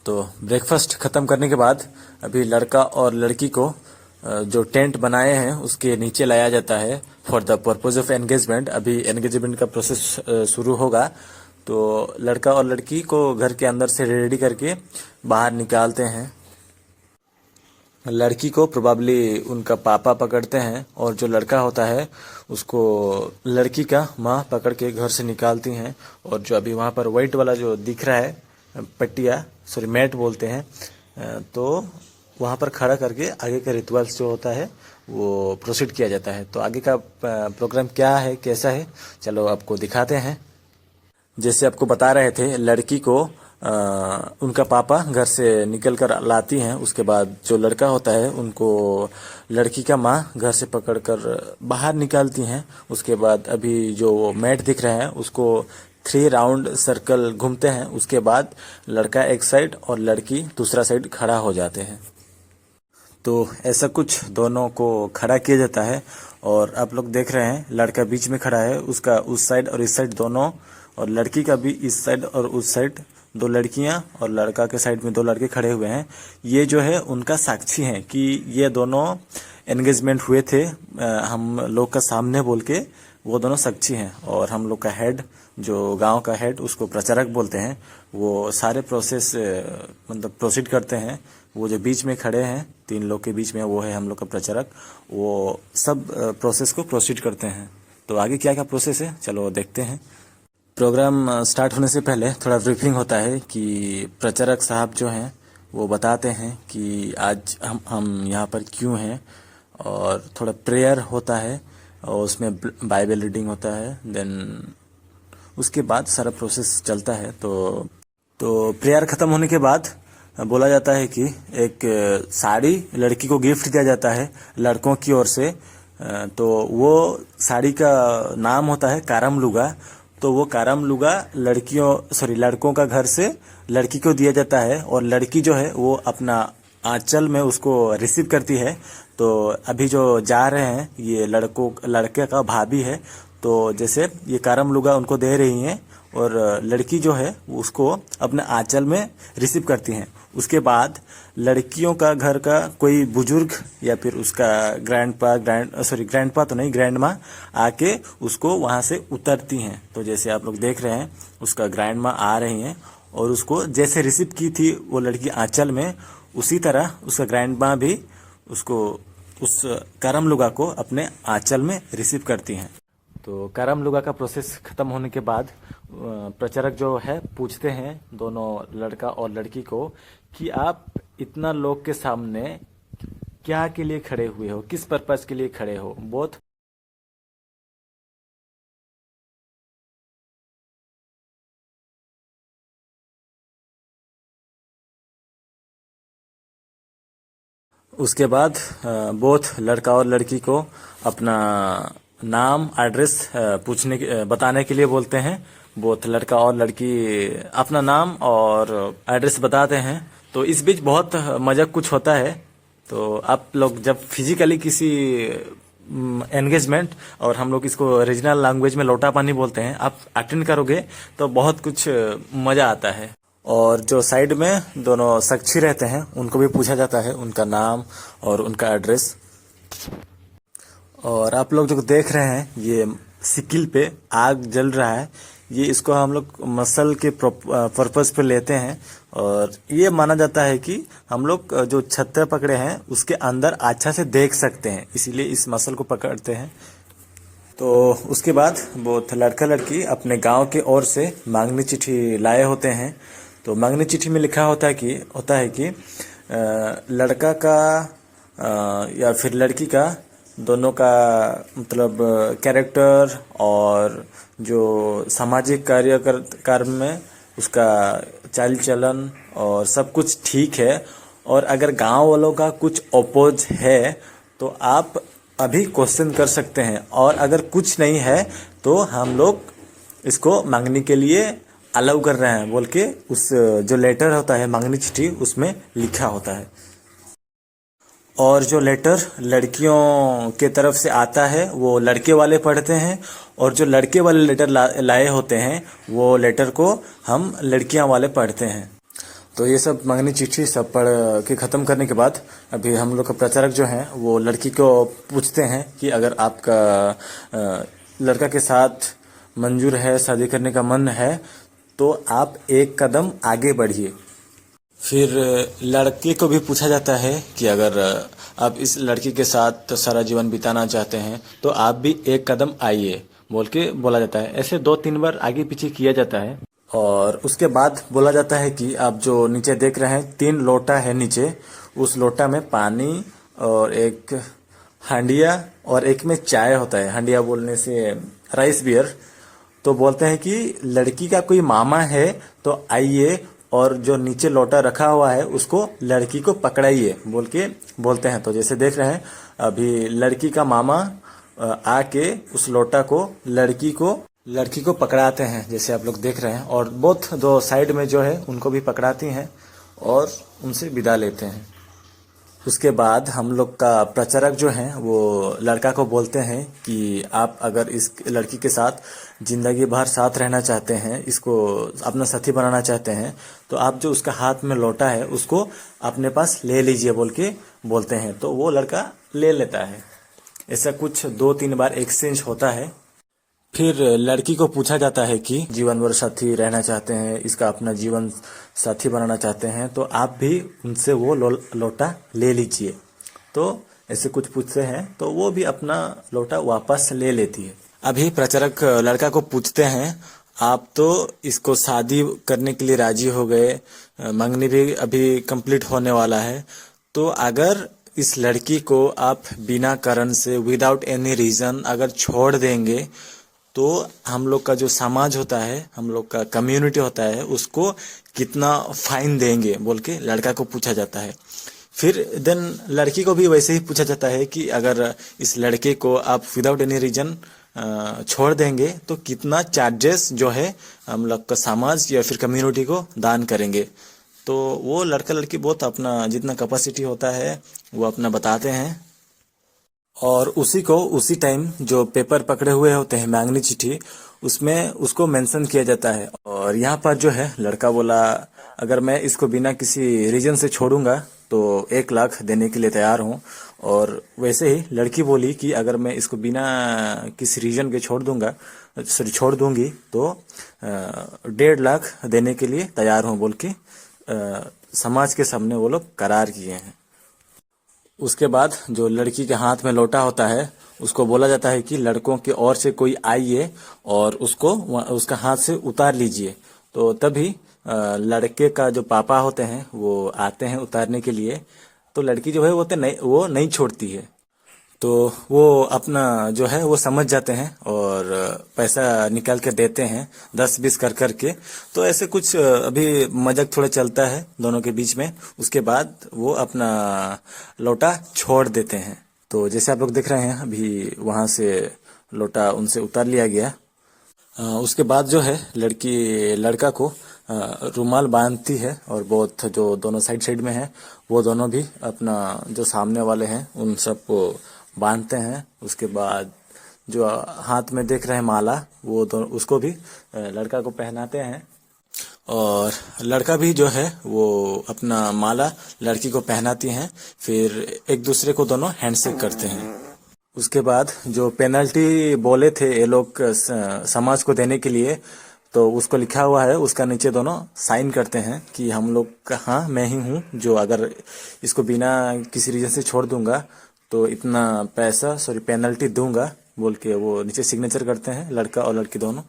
तो ब्रेकफास्ट ख़त्म करने के बाद अभी लड़का और लड़की को जो टेंट बनाए हैं उसके नीचे लाया जाता है for the purpose of engagement. अभी एंगेजमेंट का प्रोसेस शुरू होगा। तो लड़का और लड़की को घर के अंदर से रेडी करके बाहर निकालते हैं। लड़की को प्रोबेबली उनका पापा पकड़ते हैं और जो लड़का होता है उसको लड़की का माँ पकड़ के घर से निकालती हैं। और जो अभी वहाँ पर वाइट वाला जो दिख रहा है पट्टिया, सॉरी मैट बोलते हैं, तो वहाँ पर खड़ा करके आगे का रिचुअल्स जो होता है वो प्रोसीड किया जाता है। तो आगे का प्रोग्राम क्या है, कैसा है, चलो आपको दिखाते हैं। जैसे आपको बता रहे थे, लड़की को उनका पापा घर से निकल कर लाती हैं। उसके बाद जो लड़का होता है उनको लड़की का माँ घर से पकड़कर बाहर निकालती हैं। उसके बाद अभी जो मैट दिख रहा है उसको 3 राउंड सर्कल घूमते हैं। उसके बाद लड़का एक साइड और लड़की दूसरा साइड खड़ा हो जाते हैं। तो ऐसा कुछ दोनों को खड़ा किया जाता है। और आप लोग देख रहे हैं लड़का बीच में खड़ा है, उसका उस साइड और इस साइड दोनों, और लड़की का भी इस साइड और उस साइड 2 लड़कियां और लड़का के साइड में 2 लड़के खड़े हुए हैं। ये जो है उनका साक्षी हैं कि ये दोनों एंगेजमेंट हुए थे हम लोग का सामने बोल के, वो दोनों साक्षी हैं। और हम लोग का हेड, जो गांव का हेड, उसको प्रचारक बोलते हैं। वो सारे प्रोसेस मतलब प्रोसीड करते हैं। वो जो बीच में खड़े हैं 3 लोग के बीच में, वो है हम लोग का प्रचारक। वो सब प्रोसेस को प्रोसीड करते हैं। तो आगे क्या क्या प्रोसेस है चलो देखते हैं। प्रोग्राम स्टार्ट होने से पहले थोड़ा ब्रीफिंग होता है कि प्रचारक साहब जो हैं वो बताते हैं कि आज हम यहाँ पर क्यों हैं, और थोड़ा प्रेयर होता है और उसमें बाइबल रीडिंग होता है। देन उसके बाद सारा प्रोसेस चलता है। तो प्रेयर ख़त्म होने के बाद बोला जाता है कि एक साड़ी लड़की को गिफ्ट दिया जाता है लड़कों की ओर से। तो वो साड़ी का नाम होता है कारम लुगा। तो वो कारम लुगा लड़कों का घर से लड़की को दिया जाता है, और लड़की जो है वो अपना आंचल में उसको रिसीव करती है। तो अभी जो जा रहे हैं ये लड़के का भाभी है। तो जैसे ये कारम लुगा उनको दे रही हैं और लड़की जो है उसको अपने आंचल में रिसीव करती हैं। उसके बाद लड़कियों का घर का कोई बुजुर्ग या फिर उसका ग्रैंडपा तो नहीं, ग्रैंड माँ आके उसको वहां से उतरती हैं। तो जैसे आप लोग देख रहे हैं उसका ग्रैंड माँ आ रही हैं और उसको जैसे रिसीव की थी वो लड़की आंचल में, उसी तरह उसका ग्रैंड माँ भी उसको उस करम लुगा को अपने आंचल में रिसीव करती हैं। तो करम लुगा का प्रोसेस खत्म होने के बाद प्रचारक जो है पूछते हैं दोनों लड़का और लड़की को कि आप इतना लोग के सामने क्या के लिए खड़े हुए हो, किस पर्पस के लिए खड़े हो। बोथ उसके बाद बोथ लड़का और लड़की को अपना नाम एड्रेस बताने के लिए बोलते हैं। बोथ लड़का और लड़की अपना नाम और एड्रेस बताते हैं। तो इस बीच बहुत मजाक कुछ होता है। तो आप लोग जब फिजिकली किसी एंगेजमेंट, और हम लोग इसको रीजनल लैंग्वेज में लोटा पानी बोलते हैं, आप अटेंड करोगे तो बहुत कुछ मजा आता है। और जो साइड में दोनों साक्षी रहते हैं उनको भी पूछा जाता है उनका नाम और उनका एड्रेस। और आप लोग जो देख रहे हैं ये सिकिल पे आग जल रहा है, ये इसको हम लोग मसल के पर्पस पे लेते हैं। और ये माना जाता है कि हम लोग जो छत्ते पकड़े हैं उसके अंदर अच्छा से देख सकते हैं, इसीलिए इस मसल को पकड़ते हैं। तो उसके बाद वो लड़का लड़की अपने गांव के ओर से मांगनी चिट्ठी लाए होते हैं। तो मांगनी चिट्ठी में लिखा होता है कि लड़का का या फिर लड़की का दोनों का मतलब कैरेक्टर और जो सामाजिक कार्य में उसका चाल चलन और सब कुछ ठीक है। और अगर गांव वालों का कुछ अपोज है तो आप अभी क्वेश्चन कर सकते हैं, और अगर कुछ नहीं है तो हम लोग इसको मांगने के लिए अलाउ कर रहे हैं बोल के उस जो लेटर होता है मांगनी चिट्ठी उसमें लिखा होता है। और जो लेटर लड़कियों के तरफ से आता है वो लड़के वाले पढ़ते हैं, और जो लड़के वाले लेटर लाए होते हैं वो लेटर को हम लड़कियां वाले पढ़ते हैं। तो ये सब मांगनी चिट्ठी सब पढ़ के ख़त्म करने के बाद अभी हम लोग का प्रचारक जो हैं वो लड़की को पूछते हैं कि अगर आपका लड़का के साथ मंजूर है, शादी करने का मन है, तो आप एक कदम आगे बढ़िए। फिर लड़के को भी पूछा जाता है कि अगर आप इस लड़की के साथ सारा जीवन बिताना चाहते हैं तो आप भी एक कदम आइए बोल के बोला जाता है। ऐसे 2-3 बार आगे पीछे किया जाता है और उसके बाद बोला जाता है कि आप जो नीचे देख रहे हैं 3 लोटा है नीचे, उस लोटा में पानी और एक हंडिया और एक में चाय होता है। हंडिया बोलने से राइस बियर। तो बोलते हैं कि लड़की का कोई मामा है तो आइए और जो नीचे लोटा रखा हुआ है उसको लड़की को पकड़ाइए बोल के बोलते हैं। तो जैसे देख रहे हैं अभी लड़की का मामा आके उस लोटा को लड़की को पकड़ाते हैं, जैसे आप लोग देख रहे हैं। और बोथ दो साइड में जो है उनको भी पकड़ाती हैं और उनसे विदा लेते हैं। उसके बाद हम लोग का प्रचारक जो हैं वो लड़का को बोलते हैं कि आप अगर इस लड़की के साथ जिंदगी भर साथ रहना चाहते हैं, इसको अपना साथी बनाना चाहते हैं, तो आप जो उसका हाथ में लोटा है उसको अपने पास ले लीजिए बोल के बोलते हैं। तो वो लड़का ले लेता है। ऐसा कुछ 2-3 बार एक्सचेंज होता है। फिर लड़की को पूछा जाता है कि जीवन भर साथी रहना चाहते हैं, इसका अपना जीवन साथी बनाना चाहते हैं, तो आप भी उनसे वो लोटा ले लीजिए। तो ऐसे कुछ पूछते हैं तो वो भी अपना लोटा वापस ले लेती है। अभी प्रचारक लड़का को पूछते हैं, आप तो इसको शादी करने के लिए राजी हो गए, मंगनी भी अभी कंप्लीट होने वाला है, तो अगर इस लड़की को आप बिना कारण से विदाउट एनी रीजन अगर छोड़ देंगे तो हम लोग का जो समाज होता है, हम लोग का कम्युनिटी होता है, उसको कितना फाइन देंगे बोल के लड़का को पूछा जाता है। फिर देन लड़की को भी वैसे ही पूछा जाता है कि अगर इस लड़के को आप विदाउट एनी रीजन छोड़ देंगे तो कितना चार्जेस जो है हम लोग का समाज या फिर कम्युनिटी को दान करेंगे। तो वो लड़का लड़की बहुत अपना जितना कैपेसिटी होता है वो अपना बताते हैं। और उसी टाइम जो पेपर पकड़े हुए होते हैं मांगनी चिट्ठी, उसमें उसको मेंशन किया जाता है। और यहाँ पर जो है लड़का बोला अगर मैं इसको बिना किसी रीजन से छोड़ूंगा तो 1 लाख देने के लिए तैयार हूँ। और वैसे ही लड़की बोली कि अगर मैं इसको बिना किसी रीजन के छोड़ दूंगी तो 1.5 लाख देने के लिए तैयार हूँ बोल के समाज के सामने वो लोग करार किए हैं। उसके बाद जो लड़की के हाथ में लोटा होता है उसको बोला जाता है कि लड़कों की ओर से कोई आइए और उसको उसका हाथ से उतार लीजिए। तो तभी लड़के का जो पापा होते हैं वो आते हैं उतारने के लिए। तो लड़की जो है वो नहीं छोड़ती है। तो वो अपना जो है वो समझ जाते हैं और पैसा निकाल के देते हैं 10-20 कर करके। तो ऐसे कुछ अभी मजाक थोड़ा चलता है दोनों के बीच में। उसके बाद वो अपना लोटा छोड़ देते हैं। तो जैसे आप लोग देख रहे हैं अभी वहां से लोटा उनसे उतार लिया गया। उसके बाद जो है लड़की लड़का को रुमाल बांधती है और बहुत जो दोनों साइड में है वो दोनों भी अपना जो सामने वाले हैं उन सबको बांधते हैं। उसके बाद जो हाथ में देख रहे हैं माला वो दोनों उसको भी लड़का को पहनाते हैं और लड़का भी जो है वो अपना माला लड़की को पहनाती हैं। फिर एक दूसरे को दोनों हैंडशेक करते हैं। उसके बाद जो पेनल्टी बोले थे ये लोग समाज को देने के लिए, तो उसको लिखा हुआ है, उसका नीचे दोनों साइन करते हैं कि हम लोग का हाँ मैं ही हूँ जो अगर इसको बिना किसी रीजन से छोड़ दूंगा तो इतना पैसा पेनल्टी दूंगा बोल के वो नीचे सिग्नेचर करते हैं लड़का और लड़की दोनों।